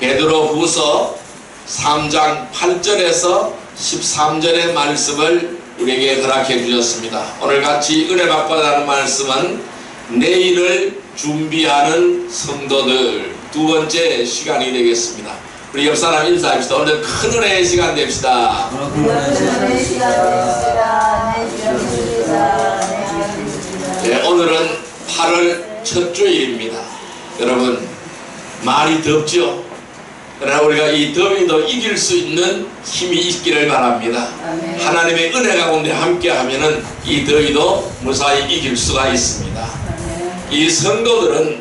베드로후서 3장 8절에서 13절의 말씀을 우리에게 허락해 주셨습니다. 오늘 같이 은혜 받고자는 말씀은 내일을 준비하는 성도들 두 번째 시간이 되겠습니다. 우리 옆 사람 인사합시다. 오늘 큰 은혜의 시간 됩시다. 네, 오늘은 8월 첫 주일입니다. 여러분 많이 덥죠? 그러나 우리가 이 더위도 이길 수 있는 힘이 있기를 바랍니다. 아멘. 하나님의 은혜 가운데 함께하면은 이 더위도 무사히 이길 수가 있습니다. 아멘. 이 성도들은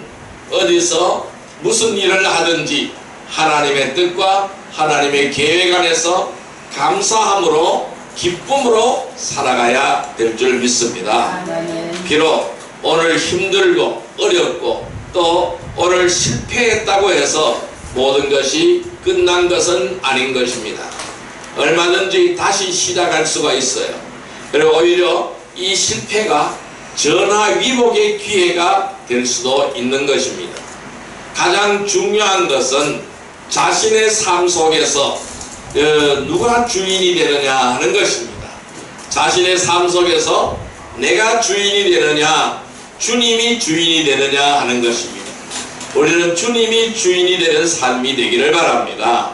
어디서 무슨 일을 하든지 하나님의 뜻과 하나님의 계획 안에서 감사함으로 기쁨으로 살아가야 될 줄 믿습니다. 아멘. 비록 오늘 힘들고 어렵고 또 오늘 실패했다고 해서 모든 것이 끝난 것은 아닌 것입니다. 얼마든지 다시 시작할 수가 있어요. 그리고 오히려 이 실패가 전화위복의 기회가 될 수도 있는 것입니다. 가장 중요한 것은 자신의 삶 속에서 누가 주인이 되느냐 하는 것입니다. 자신의 삶 속에서 내가 주인이 되느냐 주님이 주인이 되느냐 하는 것입니다. 우리는 주님이 주인이 되는 삶이 되기를 바랍니다.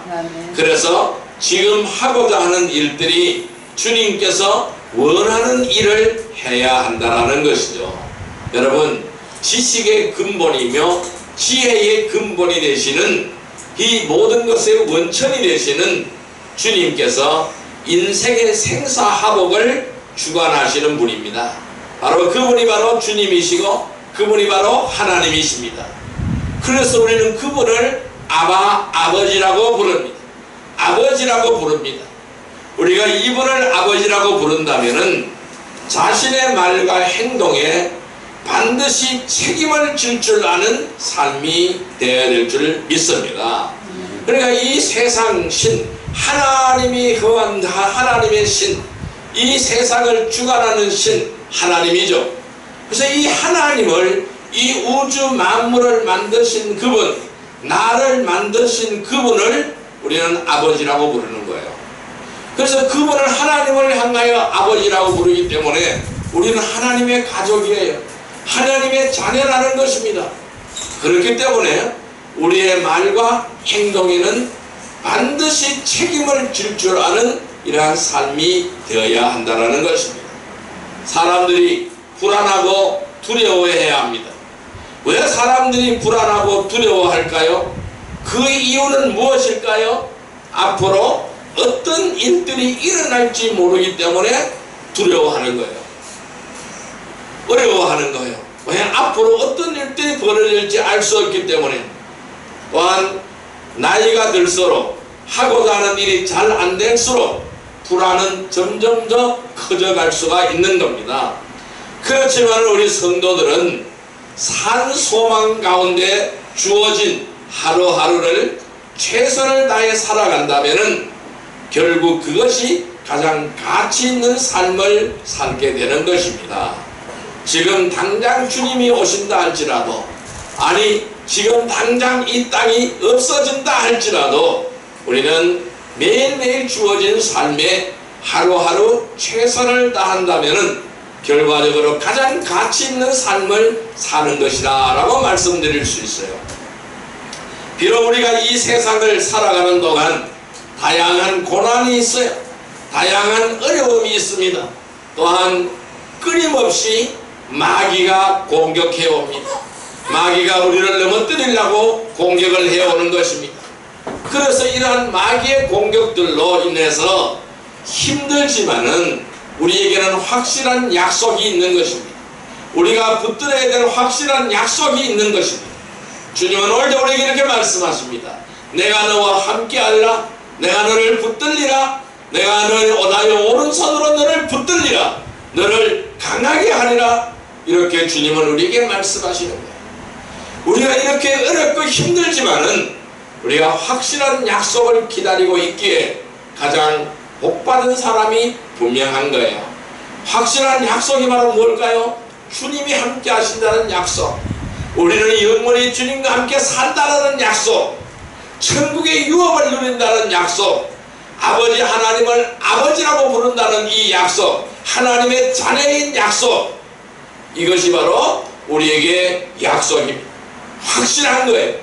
그래서 지금 하고자 하는 일들이 주님께서 원하는 일을 해야 한다는 것이죠. 여러분, 지식의 근본이며 지혜의 근본이 되시는 이 모든 것의 원천이 되시는 주님께서 인생의 생사화복을 주관하시는 분입니다. 바로 그분이 바로 주님이시고 그분이 바로 하나님이십니다. 그래서 우리는 그분을 아버지라고 부릅니다. 아버지라고 부릅니다. 우리가 이분을 아버지라고 부른다면은 자신의 말과 행동에 반드시 책임을 질 줄 아는 삶이 되어야 될 줄 믿습니다. 그러니까 이 세상 신, 하나님이 허한 하나님의 신, 이 세상을 주관하는 신, 하나님이죠. 그래서 이 하나님을 이 우주 만물을 만드신 그분, 나를 만드신 그분을 우리는 아버지라고 부르는 거예요. 그래서 그분을 하나님을 향하여 아버지라고 부르기 때문에 우리는 하나님의 가족이에요. 하나님의 자녀라는 것입니다. 그렇기 때문에 우리의 말과 행동에는 반드시 책임을 질 줄 아는 이러한 삶이 되어야 한다는 것입니다. 사람들이 불안하고 두려워해야 합니다. 왜 사람들이 불안하고 두려워할까요? 그 이유는 무엇일까요? 앞으로 어떤 일들이 일어날지 모르기 때문에 두려워하는 거예요. 어려워하는 거예요. 왜? 앞으로 어떤 일들이 벌어질지 알 수 없기 때문에. 또한 나이가 들수록 하고자 하는 일이 잘 안 될수록 불안은 점점 더 커져갈 수가 있는 겁니다. 그렇지만 우리 성도들은 산소망 가운데 주어진 하루하루를 최선을 다해 살아간다면 결국 그것이 가장 가치 있는 삶을 살게 되는 것입니다. 지금 당장 주님이 오신다 할지라도, 아니 지금 당장 이 땅이 없어진다 할지라도 우리는 매일매일 주어진 삶에 하루하루 최선을 다한다면 결과적으로 가장 가치 있는 삶을 사는 것이다 라고 말씀드릴 수 있어요. 비록 우리가 이 세상을 살아가는 동안 다양한 고난이 있어요. 다양한 어려움이 있습니다. 또한 끊임없이 마귀가 공격해 옵니다. 마귀가 우리를 넘어뜨리려고 공격을 해오는 것입니다. 그래서 이러한 마귀의 공격들로 인해서 힘들지만은 우리에게는 확실한 약속이 있는 것입니다. 우리가 붙들어야 될 확실한 약속이 있는 것입니다. 주님은 오늘도 우리에게 이렇게 말씀하십니다. 내가 너와 함께하리라. 내가 너를 붙들리라. 내가 너의 나의 오른손으로 너를 붙들리라. 너를 강하게 하리라. 이렇게 주님은 우리에게 말씀하시는 거예요. 우리가 이렇게 어렵고 힘들지만은 우리가 확실한 약속을 기다리고 있기에 가장 복받은 사람이 분명한 거예요. 확실한 약속이 바로 뭘까요? 주님이 함께 하신다는 약속. 우리는 영원히 주님과 함께 산다는 약속. 천국에 천국의 유업을 누린다는 약속, 아버지 하나님을 아버지라고 부른다는 이 약속, 하나님의 자녀인 약속, 이것이 바로 우리에게 약속입니다. 확실한 거예요.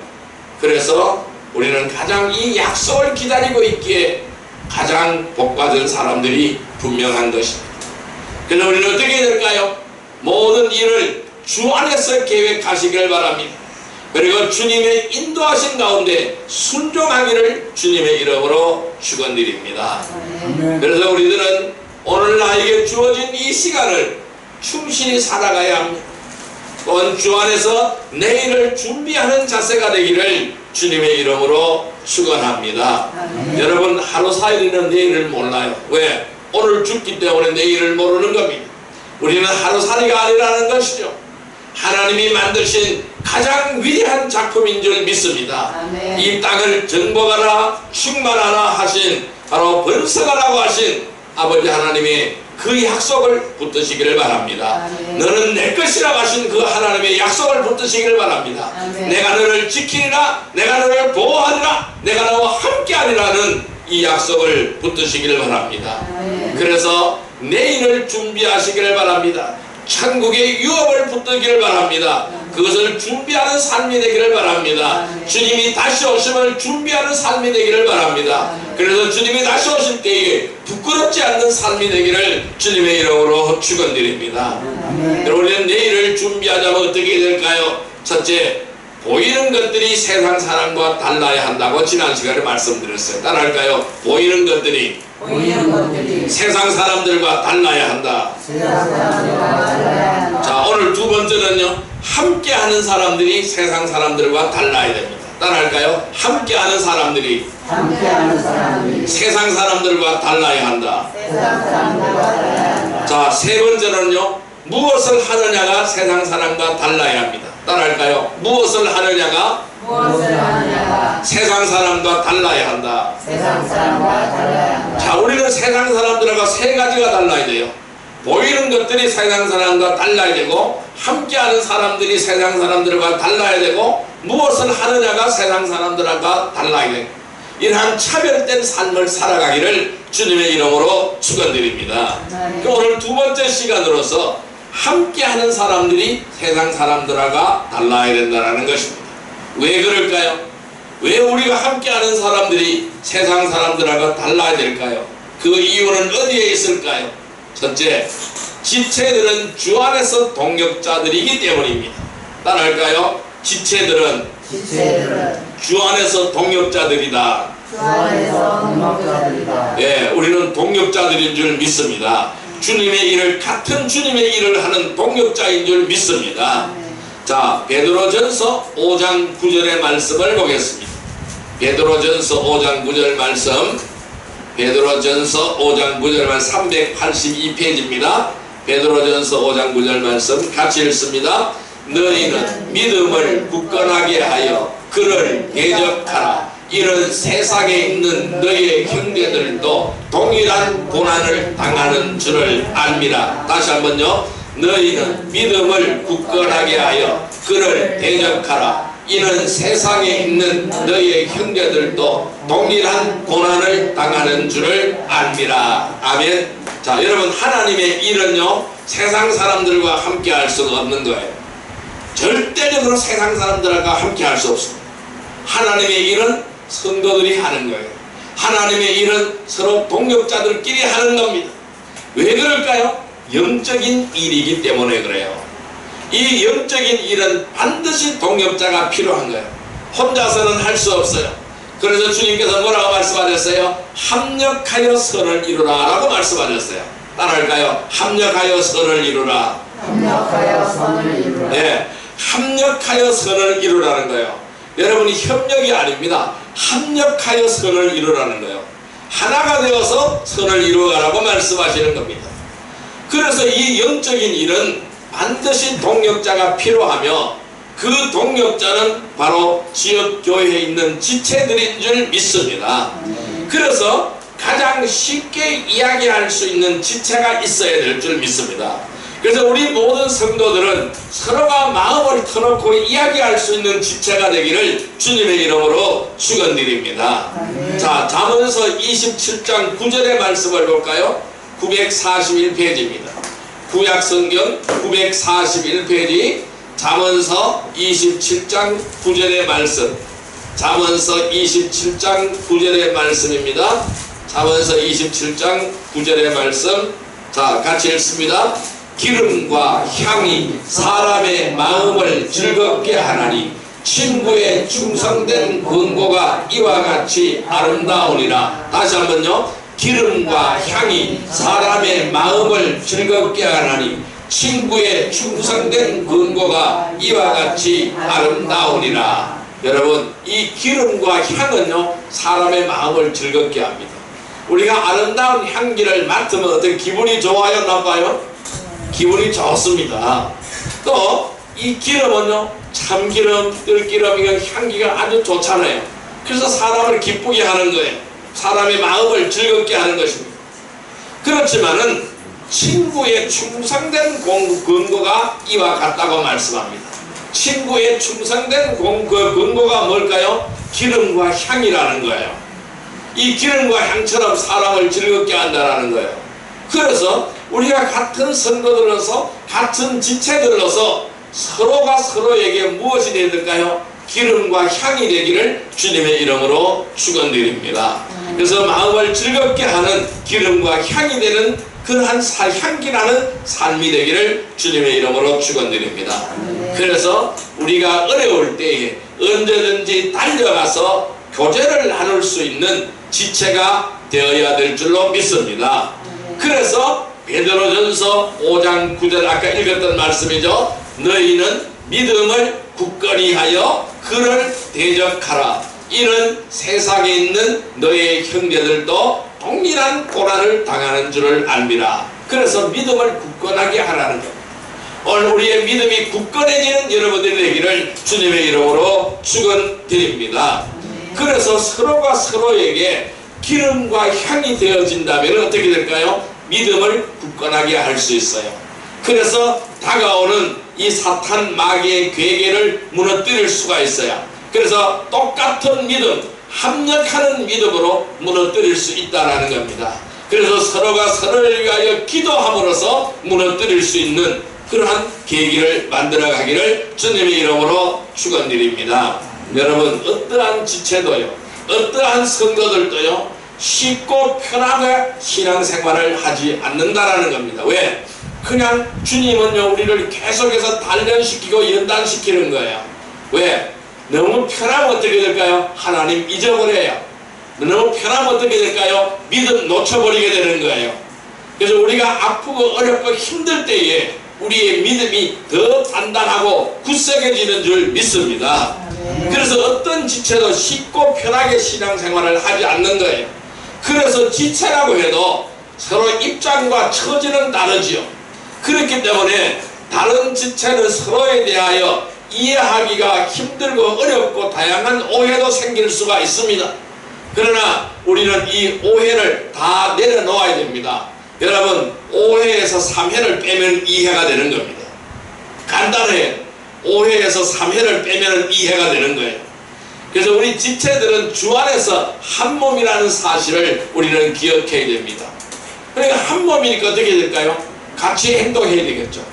그래서 우리는 가장 이 약속을 기다리고 있기에 가장 복받은 사람들이 분명한 것입니다. 그래서 우리는 어떻게 해야 될까요? 모든 일을 주 안에서 계획하시길 바랍니다. 그리고 주님의 인도하신 가운데 순종하기를 주님의 이름으로 축원드립니다. 그래서 우리들은 오늘 나에게 주어진 이 시간을 충실히 살아가야 합니다. 또한 주 안에서 내일을 준비하는 자세가 되기를 주님의 이름으로 축원합니다. 여러분, 하루 살이는 내일을 몰라요. 왜? 오늘 죽기 때문에 내일을 모르는 겁니다. 우리는 하루살이가 아니라는 것이죠. 하나님이 만드신 가장 위대한 작품인 줄 믿습니다. 아멘. 이 땅을 정복하라 충만하라 하신, 바로 번성하라고 하신 아버지 하나님의 그 약속을 붙드시기를 바랍니다. 아멘. 너는 내 것이라고 하신 그 하나님의 약속을 붙드시기를 바랍니다. 아멘. 내가 너를 지키리라, 내가 너를 보호하리라, 내가 너와 함께하리라는 이 약속을 붙드시기를 바랍니다. 아멘. 그래서 내일을 준비하시기를 바랍니다. 천국의 유업을 붙들기를 바랍니다. 그것을 준비하는 삶이 되기를 바랍니다. 주님이 다시 오심을 준비하는 삶이 되기를 바랍니다. 그래서 주님이 다시 오실 때에 부끄럽지 않는 삶이 되기를 주님의 이름으로 축원드립니다. 여러분, 우리는 내일을 준비하자면 어떻게 될까요? 첫째, 보이는 것들이 세상 사람과 달라야 한다고 지난 시간에 말씀드렸어요. 따라할까요? 보이는 것들이 세상 사람들과 달라야 한다. 자, 오늘 두 번째는요, 함께하는 사람들이 세상 사람들과 달라야 됩니다. 따라할까요? 함께하는 사람들이 세상 사람들과 달라야 한다. 자, 세 번째는요, 무엇을 하느냐가 세상 사람과 달라야 합니다. 따라할까요? 무엇을 하느냐가 세상 사람과 달라야 한다. 자, 우리는 세상 사람들과 세 가지가 달라야 돼요. 보이는 것들이 세상 사람과 달라야 되고, 함께하는 사람들이 세상 사람들과 달라야 되고, 무엇을 하느냐가 세상 사람들과 달라야 되고, 이러한 차별된 삶을 살아가기를 주님의 이름으로 축원드립니다. 오늘 두 번째 시간으로서 함께하는 사람들이 세상 사람들과 달라야 된다는 것입니다. 왜 그럴까요? 왜 우리가 함께하는 사람들이 세상 사람들과 달라야 될까요? 그 이유는 어디에 있을까요? 첫째, 지체들은 주 안에서 동역자들이기 때문입니다. 따라할까요? 지체들은 주 안에서 동역자들이다. 예, 우리는 동역자들인 줄 믿습니다. 주님의 일을, 같은 주님의 일을 하는 동역자인 줄 믿습니다. 자, 베드로전서 5장 9절의 말씀을 보겠습니다. 베드로전서 5장 9절 말씀, 베드로전서 5장 9절 말씀 382페이지입니다. 베드로전서 5장 9절 말씀 같이 읽습니다. 너희는 믿음을 굳건하게 하여 그를 대적하라. 이런 세상에 있는 너희의 형제들도 동일한 고난을 당하는 줄을 압니다. 다시 한번요. 너희는 믿음을 굳건하게 하여 그를 대적하라. 이는 세상에 있는 너희의 형제들도 동일한 고난을 당하는 줄을 압니다. 아멘. 자, 여러분, 하나님의 일은요, 세상 사람들과 함께 할 수가 없는 거예요. 절대적으로 세상 사람들과 함께 할 수 없습니다. 하나님의 일은 성도들이 하는 거예요. 하나님의 일은 서로 동역자들끼리 하는 겁니다. 왜 그럴까요? 영적인 일이기 때문에 그래요. 이 영적인 일은 반드시 동역자가 필요한 거예요. 혼자서는 할 수 없어요. 그래서 주님께서 뭐라고 말씀하셨어요? 합력하여 선을 이루라 라고 말씀하셨어요. 따라할까요? 합력하여 선을 이루라. 네, 합력하여 선을 이루라는 거예요. 여러분이 협력이 아닙니다. 합력하여 선을 이루라는 거예요. 하나가 되어서 선을 이루어가라고 말씀하시는 겁니다. 그래서 이 영적인 일은 반드시 동역자가 필요하며, 그 동역자는 바로 지역교회에 있는 지체들인 줄 믿습니다. 그래서 가장 쉽게 이야기할 수 있는 지체가 있어야 될 줄 믿습니다. 그래서 우리 모든 성도들은 서로가 마음을 터놓고 이야기할 수 있는 지체가 되기를 주님의 이름으로 축원드립니다. 자, 잠언서 27장 9절의 말씀을 볼까요? 941페이지입니다. 구약성경 941페이지 잠언서 27장 9절의 말씀. 잠언서 27장 9절의 말씀입니다. 잠언서 27장 9절의 말씀. 자, 같이 읽습니다. 기름과 향이 사람의 마음을 즐겁게 하나니 친구의 충성된 권고가 이와 같이 아름다우니라. 다시 한번요. 기름과 향이 사람의 마음을 즐겁게 하나니 친구의 충성된 권고가 이와 같이 아름다우니라. 여러분, 이 기름과 향은요 사람의 마음을 즐겁게 합니다. 우리가 아름다운 향기를 맡으면 어떻게 기분이 좋아요, 나빠요? 기분이 좋습니다. 또 이 기름은요 참기름, 들기름, 이건 향기가 아주 좋잖아요. 그래서 사람을 기쁘게 하는 거예요. 사람의 마음을 즐겁게 하는 것입니다. 그렇지만은 친구의 충성된 권고가 이와 같다고 말씀합니다. 친구의 충성된 권고가 뭘까요? 기름과 향이라는 거예요. 이 기름과 향처럼 사람을 즐겁게 한다는 거예요. 그래서 우리가 같은 성도들로서 같은 지체들로서 서로가 서로에게 무엇이 되어야 될까요? 기름과 향이 되기를 주님의 이름으로 축원드립니다. 그래서 마음을 즐겁게 하는 기름과 향이 되는 그러한 향기나는 삶이 되기를 주님의 이름으로 축원드립니다. 그래서 우리가 어려울 때에 언제든지 달려가서 교제를 나눌 수 있는 지체가 되어야 될 줄로 믿습니다. 그래서 베드로전서 5장 9절 아까 읽었던 말씀이죠. 너희는 믿음을 굳건히 하여 그를 대적하라. 이는 세상에 있는 너의 형제들도 동일한 고난을 당하는 줄을 알미라. 그래서 믿음을 굳건하게 하라는 것. 오늘 우리의 믿음이 굳건해지는 여러분들이 되기를 주님의 이름으로 축원드립니다. 그래서 서로가 서로에게 기름과 향이 되어진다면 어떻게 될까요? 믿음을 굳건하게 할 수 있어요. 그래서 다가오는 이 사탄 마귀의 괴계를 무너뜨릴 수가 있어요. 그래서 똑같은 믿음, 합력하는 믿음으로 무너뜨릴 수 있다는 겁니다. 그래서 서로가 서로를 위하여 기도함으로써 무너뜨릴 수 있는 그러한 계기를 만들어가기를 주님의 이름으로 축원드립니다. 여러분, 어떠한 지체도요, 어떠한 성도들도요 쉽고 편하게 신앙생활을 하지 않는다라는 겁니다. 왜? 그냥 주님은요 우리를 계속해서 단련시키고 연단시키는 거예요. 왜? 너무 편하면 어떻게 될까요? 하나님 잊어버려요. 너무 편하면 어떻게 될까요? 믿음 놓쳐버리게 되는 거예요. 그래서 우리가 아프고 어렵고 힘들 때에 우리의 믿음이 더 단단하고 굳세게지는 줄 믿습니다. 그래서 어떤 지체도 쉽고 편하게 신앙생활을 하지 않는 거예요. 그래서 지체라고 해도 서로 입장과 처지는 다르지요. 그렇기 때문에 다른 지체는 서로에 대하여 이해하기가 힘들고 어렵고 다양한 오해도 생길 수가 있습니다. 그러나 우리는 이 오해를 다 내려놓아야 됩니다. 여러분, 오해에서 3회를 빼면 이해가 되는 겁니다. 간단해요. 오해에서 3회를 빼면 이해가 되는 거예요. 그래서 우리 지체들은 주 안에서 한 몸이라는 사실을 우리는 기억해야 됩니다. 그러니까 한 몸이니까 어떻게 될까요? 같이 행동해야 되겠죠.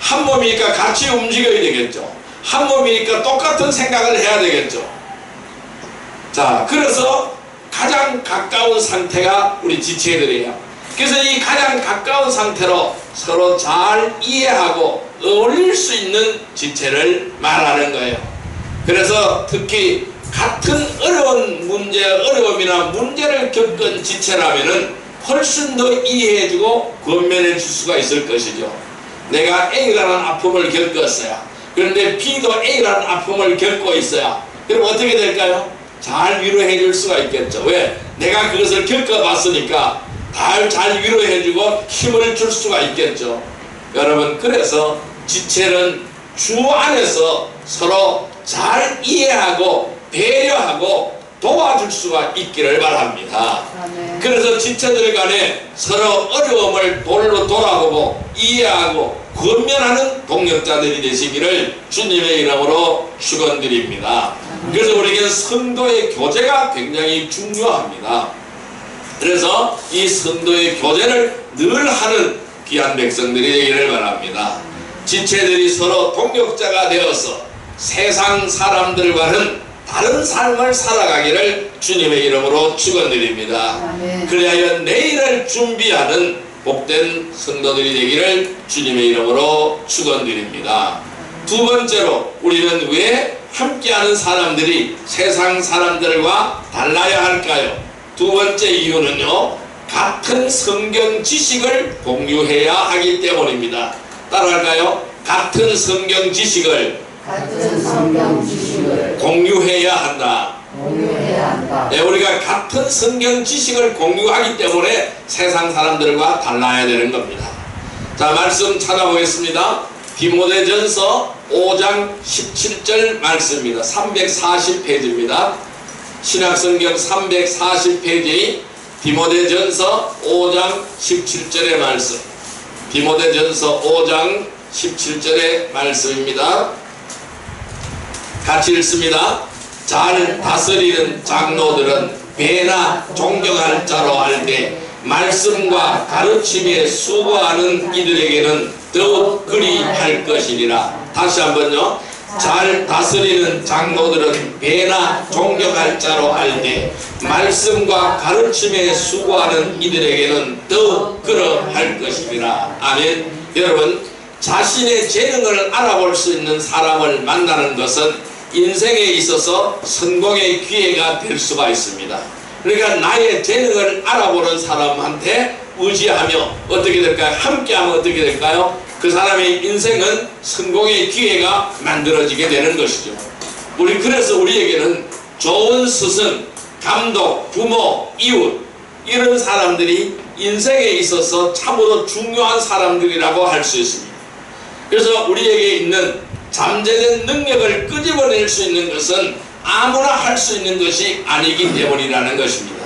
한 몸이니까 같이 움직여야 되겠죠. 한 몸이니까 똑같은 생각을 해야 되겠죠. 자, 그래서 가장 가까운 상태가 우리 지체들이에요. 그래서 이 가장 가까운 상태로 서로 잘 이해하고 어울릴 수 있는 지체를 말하는 거예요. 그래서 특히 같은 어려운 문제, 어려움이나 문제를 겪은 지체라면은 훨씬 더 이해해주고 권면해 줄 수가 있을 것이죠. 내가 A라는 아픔을 겪었어요. 그런데 B도 A라는 아픔을 겪고 있어요. 그럼 어떻게 될까요? 잘 위로해 줄 수가 있겠죠. 왜? 내가 그것을 겪어봤으니까 잘 위로해주고 힘을 줄 수가 있겠죠. 여러분, 그래서 지체는 주 안에서 서로 잘 이해하고 배려하고 도와줄 수가 있기를 바랍니다. 그래서 지체들 간에 서로 어려움을 돌아보고 이해하고 권면하는 동역자들이 되시기를 주님의 이름으로 축원드립니다. 그래서 우리에게 성도의 교제가 굉장히 중요합니다. 그래서 이 성도의 교제를 늘 하는 귀한 백성들이 되기를 바랍니다. 지체들이 서로 동역자가 되어서 세상 사람들과는 다른 삶을 살아가기를 주님의 이름으로 축원드립니다. 그리하여 내일을 준비하는 복된 성도들이 되기를 주님의 이름으로 축원드립니다. 두 번째로 우리는 왜 함께하는 사람들이 세상 사람들과 달라야 할까요? 두 번째 이유는요, 같은 성경 지식을 공유해야 하기 때문입니다. 따라할까요? 같은 성경 지식을 공유해야 한다. 네, 우리가 같은 성경 지식을 공유하기 때문에 세상 사람들과 달라야 되는 겁니다. 자, 말씀 찾아보겠습니다. 디모데전서 5장 17절 말씀입니다. 340페이지입니다. 신약성경 340페이지 디모데전서 5장 17절의 말씀. 디모데전서 5장 17절의 말씀입니다. 같이 읽습니다. 잘 다스리는 장로들은 배나 존경할 자로 알되 말씀과 가르침에 수고하는 이들에게는 더욱 그리할 것이니라. 다시 한번요. 잘 다스리는 장로들은 배나 존경할 자로 알되 말씀과 가르침에 수고하는 이들에게는 더욱 그러할 것이니라. 아멘. 여러분, 자신의 재능을 알아볼 수 있는 사람을 만나는 것은 인생에 있어서 성공의 기회가 될 수가 있습니다. 그러니까 나의 재능을 알아보는 사람한테 의지하며 어떻게 될까요? 함께하면 어떻게 될까요? 그 사람의 인생은 성공의 기회가 만들어지게 되는 것이죠. 그래서 우리에게는 좋은 스승, 감독, 부모, 이웃, 이런 사람들이 인생에 있어서 참으로 중요한 사람들이라고 할 수 있습니다. 그래서 우리에게 있는 잠재된 능력을 끄집어낼 수 있는 것은 아무나 할 수 있는 것이 아니기 때문이라는 것입니다.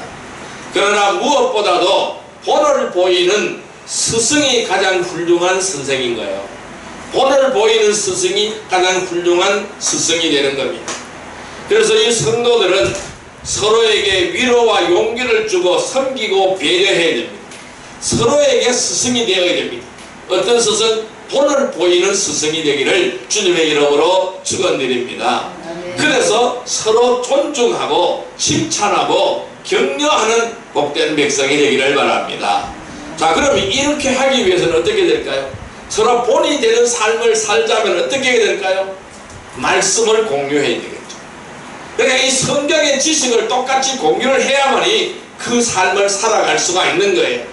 그러나 무엇보다도 본을 보이는 스승이 가장 훌륭한 선생인 거예요. 본을 보이는 스승이 가장 훌륭한 스승이 되는 겁니다. 그래서 이 성도들은 서로에게 위로와 용기를 주고 섬기고 배려해야 됩니다. 서로에게 스승이 되어야 됩니다. 어떤 스승? 본을 보이는 스승이 되기를 주님의 이름으로 축원드립니다. 그래서 서로 존중하고 칭찬하고 격려하는 복된 백성이 되기를 바랍니다. 자, 그럼 이렇게 하기 위해서는 어떻게 될까요? 서로 본이 되는 삶을 살자면 어떻게 해야 될까요? 말씀을 공유해야 되겠죠. 그러니까 이 성경의 지식을 똑같이 공유를 해야만이 그 삶을 살아갈 수가 있는 거예요.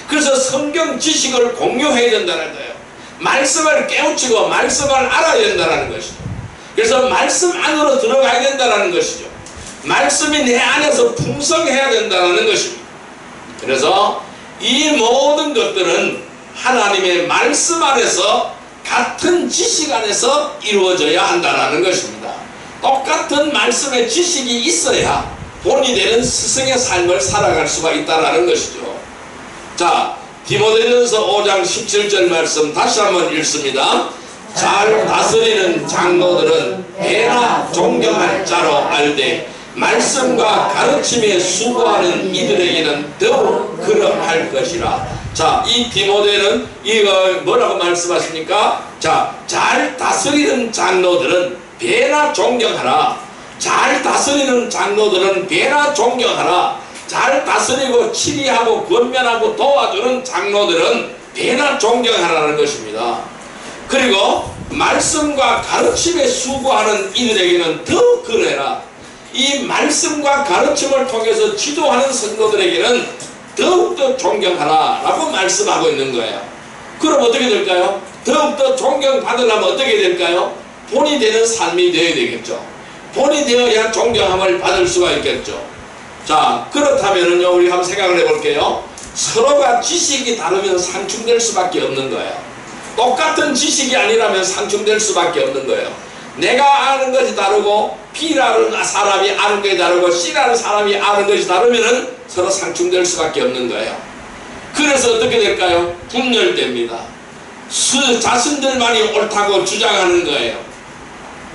그래서 성경 지식을 공유해야 된다는 거예요. 말씀을 깨우치고 말씀을 알아야 된다는 것이죠. 그래서 말씀 안으로 들어가야 된다는 것이죠. 말씀이 내 안에서 풍성해야 된다는 것입니다. 그래서 이 모든 것들은 하나님의 말씀 안에서 같은 지식 안에서 이루어져야 한다는 것입니다. 똑같은 말씀의 지식이 있어야 본이 되는 스승의 삶을 살아갈 수가 있다는 것이죠. 자, 디모데전서 5장 17절 말씀 다시 한번 읽습니다. 잘 다스리는 장로들은 배나 존경할 자로 알되 말씀과 가르침에 수고하는 이들에게는 더욱 그러할 것이라. 자, 이 디모데는 이거 뭐라고 말씀하십니까? 자, 잘 다스리는 장로들은 배나 존경하라. 잘 다스리는 장로들은 배나 존경하라. 잘 다스리고 치리하고 권면하고 도와주는 장로들은 배나 존경하라는 것입니다. 그리고 말씀과 가르침에 수고하는 이들에게는 더 그래라. 이 말씀과 가르침을 통해서 지도하는 성도들에게는 더욱더 존경하라 라고 말씀하고 있는 거예요. 그럼 어떻게 될까요? 더욱더 존경받으려면 어떻게 될까요? 본이 되는 삶이 되어야 되겠죠. 본이 되어야 존경함을 받을 수가 있겠죠. 자, 그렇다면은요, 우리 한번 생각을 해볼게요. 서로가 지식이 다르면 상충될 수밖에 없는 거예요. 똑같은 지식이 아니라면 상충될 수밖에 없는 거예요. 내가 아는 것이 다르고 B라는 사람이 아는 것이 다르고 C라는 사람이 아는 것이 다르면은 서로 상충될 수밖에 없는 거예요. 그래서 어떻게 될까요? 분열됩니다. 자신들만이 옳다고 주장하는 거예요.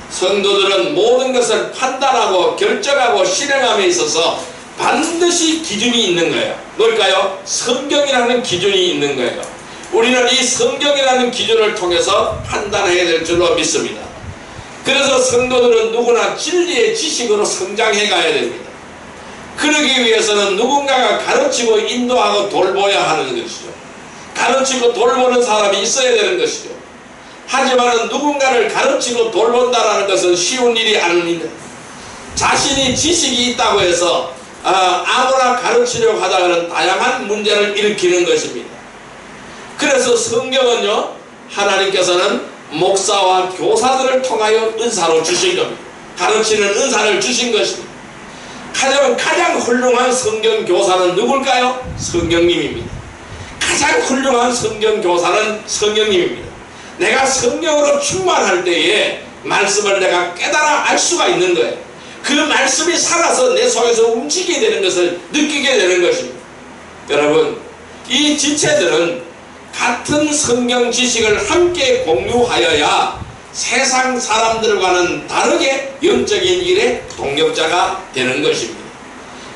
성도들은 모든 것을 판단하고 결정하고 실행함에 있어서 반드시 기준이 있는 거예요. 뭘까요? 성경이라는 기준이 있는 거예요. 우리는 이 성경이라는 기준을 통해서 판단해야 될 줄로 믿습니다. 그래서 성도들은 누구나 진리의 지식으로 성장해 가야 됩니다. 그러기 위해서는 누군가가 가르치고 인도하고 돌보야 하는 것이죠. 가르치고 돌보는 사람이 있어야 되는 것이죠. 하지만 누군가를 가르치고 돌본다는 것은 쉬운 일이 아닙니다. 자신이 지식이 있다고 해서 아무나 가르치려고 하다가는 다양한 문제를 일으키는 것입니다. 그래서 성경은요, 하나님께서는 목사와 교사들을 통하여 은사로 주신 겁니다. 가르치는 은사를 주신 것입니다. 가장 훌륭한 성경 교사는 누굴까요? 성령님입니다. 가장 훌륭한 성경 교사는 성령님입니다. 내가 성령으로 충만할 때에 말씀을 내가 깨달아 알 수가 있는 거예요. 그 말씀이 살아서 내 속에서 움직이게 되는 것을 느끼게 되는 것입니다. 여러분, 이 지체들은 같은 성경 지식을 함께 공유하여야 세상 사람들과는 다르게 영적인 일에 동력자가 되는 것입니다.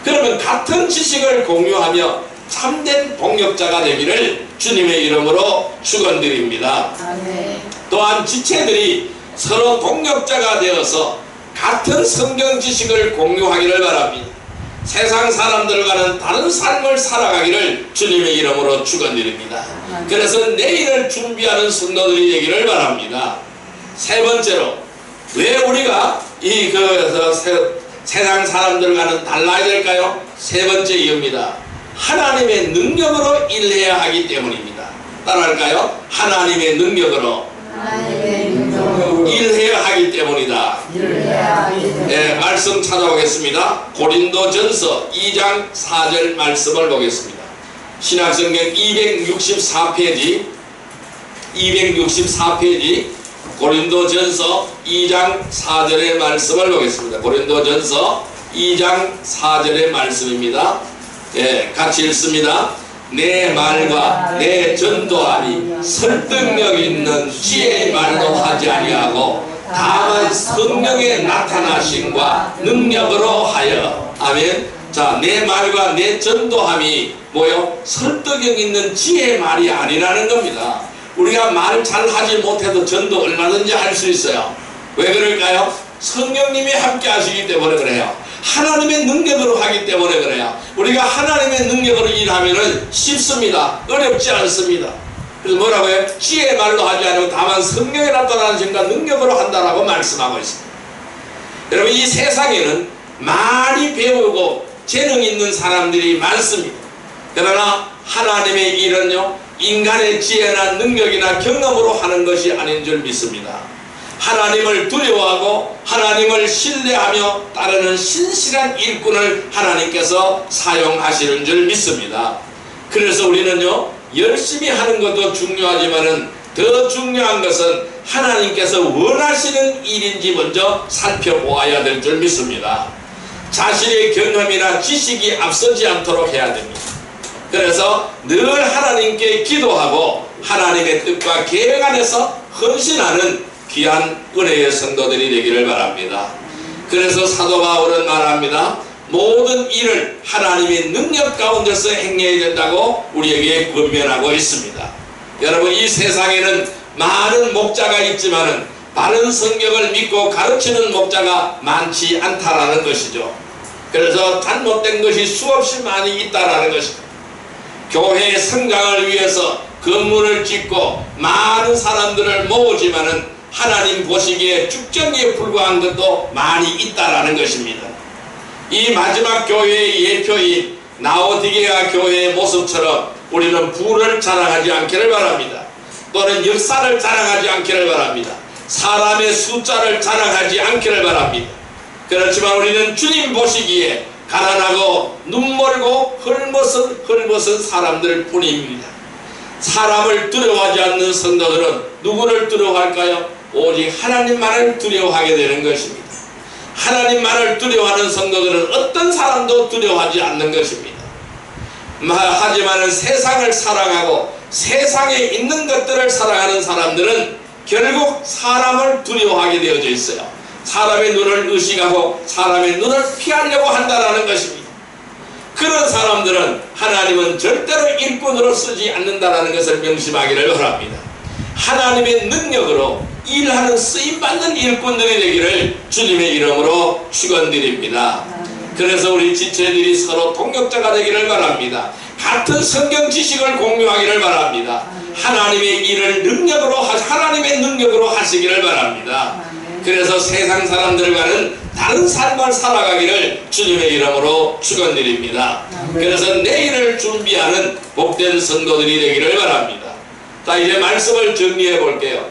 그러면 같은 지식을 공유하며 참된 동력자가 되기를 주님의 이름으로 축원드립니다. 또한 지체들이 서로 동력자가 되어서 같은 성경 지식을 공유하기를 바랍니다. 세상 사람들과는 다른 삶을 살아가기를 주님의 이름으로 축원드립니다. 그래서 내일을 준비하는 성도들이 되기를 바랍니다. 세 번째로, 왜 우리가 세상 사람들과는 달라야 될까요? 세 번째 이유입니다. 하나님의 능력으로 일해야 하기 때문입니다. 따라할까요? 하나님의 능력으로 일해야 하기 때문이다. 네, 말씀 찾아보겠습니다. 고린도전서 2장 4절 말씀을 보겠습니다. 신약성경 264페이지 고린도전서 2장 4절의 말씀을 보겠습니다. 고린도전서 2장 4절의 말씀입니다. 예, 같이 읽습니다. 내 말과 내 전도함이 설득력 있는 지혜의 말도 하지 아니하고 다만 성령의 나타나심과 능력으로 하여. 아멘. 자, 내 말과 내 전도함이 뭐요? 설득력 있는 지혜의 말이 아니라는 겁니다. 우리가 말 잘하지 못해도 전도 얼마든지 할 수 있어요. 왜 그럴까요? 성령님이 함께 하시기 때문에 그래요. 하나님의 능력으로 하기 때문에 그래요. 우리가 하나님의 능력으로 일하면 쉽습니다. 어렵지 않습니다. 그래서 뭐라고 해요? 지혜의 말로 하지 않고 다만 성령에 나타나는 힘과 능력으로 한다라고 말씀하고 있습니다. 여러분, 이 세상에는 많이 배우고 재능 있는 사람들이 많습니다. 그러나 하나님의 일은요, 인간의 지혜나 능력이나 경험으로 하는 것이 아닌 줄 믿습니다. 하나님을 두려워하고 하나님을 신뢰하며 따르는 신실한 일꾼을 하나님께서 사용하시는 줄 믿습니다. 그래서 우리는요, 열심히 하는 것도 중요하지만은 더 중요한 것은 하나님께서 원하시는 일인지 먼저 살펴보아야 될 줄 믿습니다. 자신의 경험이나 지식이 앞서지 않도록 해야 됩니다. 그래서 늘 하나님께 기도하고 하나님의 뜻과 계획 안에서 헌신하는 귀한 은혜의 성도들이 되기를 바랍니다. 그래서 사도 바울은 말합니다. 모든 일을 하나님의 능력 가운데서 행해야 된다고 우리에게 권면하고 있습니다. 여러분, 이 세상에는 많은 목자가 있지만은 바른 성경을 믿고 가르치는 목자가 많지 않다라는 것이죠. 그래서 잘못된 것이 수없이 많이 있다라는 것입니다. 교회의 성장을 위해서 건물을 짓고 많은 사람들을 모으지만은 하나님 보시기에 쭉정이에 불과한 것도 많이 있다라는 것입니다. 이 마지막 교회의 예표인 라오디게아 교회의 모습처럼 우리는 부를 자랑하지 않기를 바랍니다. 또는 역사를 자랑하지 않기를 바랍니다. 사람의 숫자를 자랑하지 않기를 바랍니다. 그렇지만 우리는 주님 보시기에 가난하고 눈멀고 헐벗은 사람들 뿐입니다. 사람을 두려워하지 않는 성도들은 누구를 두려워할까요? 오직 하나님만을 두려워하게 되는 것입니다. 하나님만을 두려워하는 성도들은 어떤 사람도 두려워하지 않는 것입니다. 하지만 세상을 사랑하고 세상에 있는 것들을 살아가는 사람들은 결국 사람을 두려워하게 되어져 있어요. 사람의 눈을 의식하고 사람의 눈을 피하려고 한다는 것입니다. 그런 사람들은 하나님은 절대로 일꾼으로 쓰지 않는다는 것을 명심하기를 바랍니다. 하나님의 능력으로 일하는 쓰임받는 일꾼들이 되기를 주님의 이름으로 축원드립니다. 그래서 우리 지체들이 서로 동역자가 되기를 바랍니다. 같은 성경 지식을 공유하기를 바랍니다. 하나님의 일을 하나님의 능력으로 하시기를 바랍니다. 그래서 세상 사람들과는 다른 삶을 살아가기를 주님의 이름으로 축원드립니다. 그래서 내일을 준비하는 복된 성도들이 되기를 바랍니다. 자, 이제 말씀을 정리해 볼게요.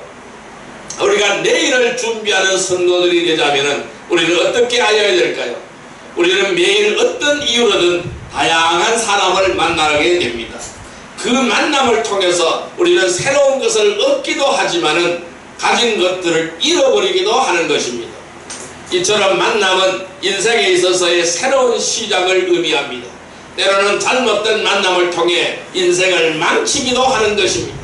우리가 내일을 준비하는 성도들이 되자면 우리는 어떻게 하여야 될까요? 우리는 매일 어떤 이유로든 다양한 사람을 만나게 됩니다. 그 만남을 통해서 우리는 새로운 것을 얻기도 하지만은 가진 것들을 잃어버리기도 하는 것입니다. 이처럼 만남은 인생에 있어서의 새로운 시작을 의미합니다. 때로는 잘못된 만남을 통해 인생을 망치기도 하는 것입니다.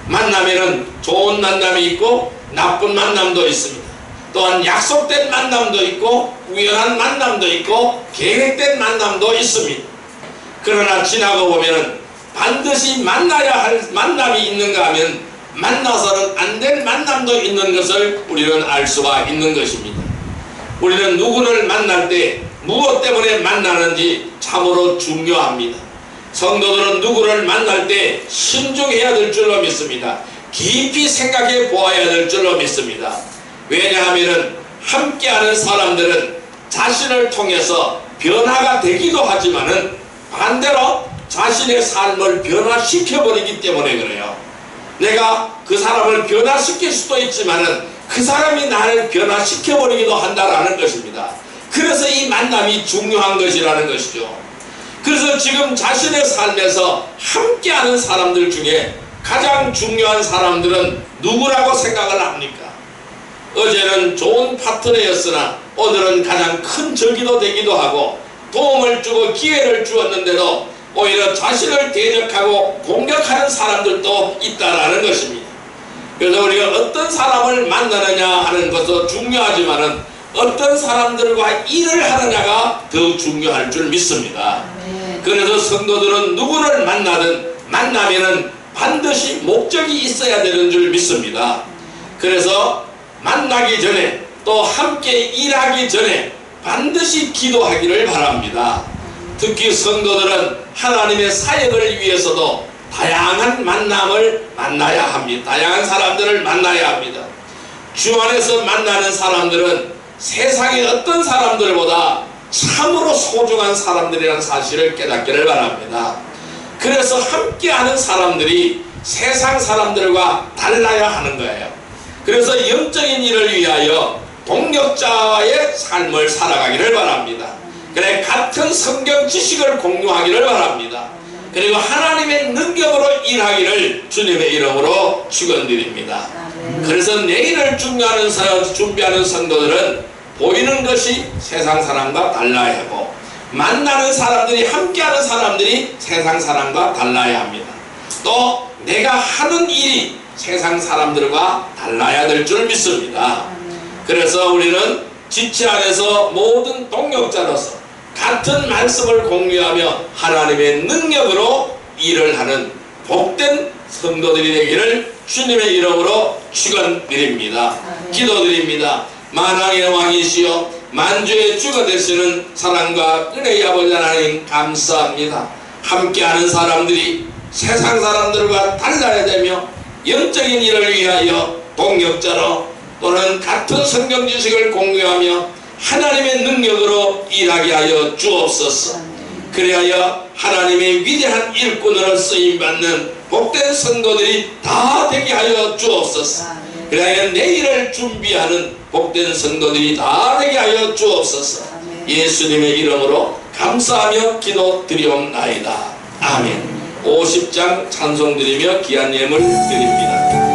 만남에는 좋은 만남이 있고 나쁜 만남도 있습니다. 또한 약속된 만남도 있고 우연한 만남도 있고 계획된 만남도 있습니다. 그러나 지나고 보면은 반드시 만나야 할 만남이 있는가 하면 만나서는 안 될 만남도 있는 것을 우리는 알 수가 있는 것입니다. 우리는 누구를 만날 때 무엇 때문에 만나는지 참으로 중요합니다. 성도들은 누구를 만날 때 신중해야 될 줄로 믿습니다. 깊이 생각해 보아야 될 줄로 믿습니다. 왜냐하면 함께하는 사람들은 자신을 통해서 변화가 되기도 하지만은 반대로 자신의 삶을 변화시켜버리기 때문에 그래요. 내가 그 사람을 변화시킬 수도 있지만은 그 사람이 나를 변화시켜버리기도 한다라는 것입니다. 그래서 이 만남이 중요한 것이라는 것이죠. 그래서 지금 자신의 삶에서 함께하는 사람들 중에 가장 중요한 사람들은 누구라고 생각을 합니까? 어제는 좋은 파트너였으나 오늘은 가장 큰 적이도 되기도 하고 도움을 주고 기회를 주었는데도 오히려 자신을 대적하고 공격하는 사람들도 있다라는 것입니다. 그래서 우리가 어떤 사람을 만나느냐 하는 것도 중요하지만은 어떤 사람들과 일을 하느냐가 더 중요할 줄 믿습니다. 그래서 성도들은 누구를 만나든 만나면은 반드시 목적이 있어야 되는 줄 믿습니다. 그래서 만나기 전에 또 함께 일하기 전에 반드시 기도하기를 바랍니다. 특히 성도들은 하나님의 사역을 위해서도 다양한 만남을 만나야 합니다. 다양한 사람들을 만나야 합니다. 주 안에서 만나는 사람들은 세상의 어떤 사람들보다 참으로 소중한 사람들이라는 사실을 깨닫기를 바랍니다. 그래서 함께하는 사람들이 세상 사람들과 달라야 하는 거예요. 그래서 영적인 일을 위하여 동력자의 삶을 살아가기를 바랍니다. 그래 같은 성경 지식을 공유하기를 바랍니다. 그리고 하나님의 능력으로 일하기를 주님의 이름으로 축원드립니다. 그래서 내일을 준비하는 성도들은 보이는 것이 세상 사람과 달라야 하고 만나는 사람들이 함께하는 사람들이 세상 사람과 달라야 합니다. 또 내가 하는 일이 세상 사람들과 달라야 될 줄 믿습니다. 그래서 우리는 지체 안에서 모든 동역자로서 같은 말씀을 공유하며 하나님의 능력으로 일을 하는 복된 성도들이 되기를 주님의 이름으로 축원드립니다. 기도드립니다. 만왕의 왕이시여 만주의 주가 되시는 사랑과 은혜의 아버지 하나님 감사합니다. 함께하는 사람들이 세상 사람들과 달라야 되며 영적인 일을 위하여 동역자로 또는 같은 성경 지식을 공유하며 하나님의 능력으로 일하게 하여 주옵소서. 그리하여 하나님의 위대한 일꾼으로 쓰임받는 복된 성도들이 다 되게 하여 주옵소서. 그리하여 내일을 준비하는 복된 성도들이 다 되게 하여 주옵소서. 예수님의 이름으로 감사하며 기도드리옵나이다. 아멘. 50장 찬송드리며 귀한 예물 드립니다.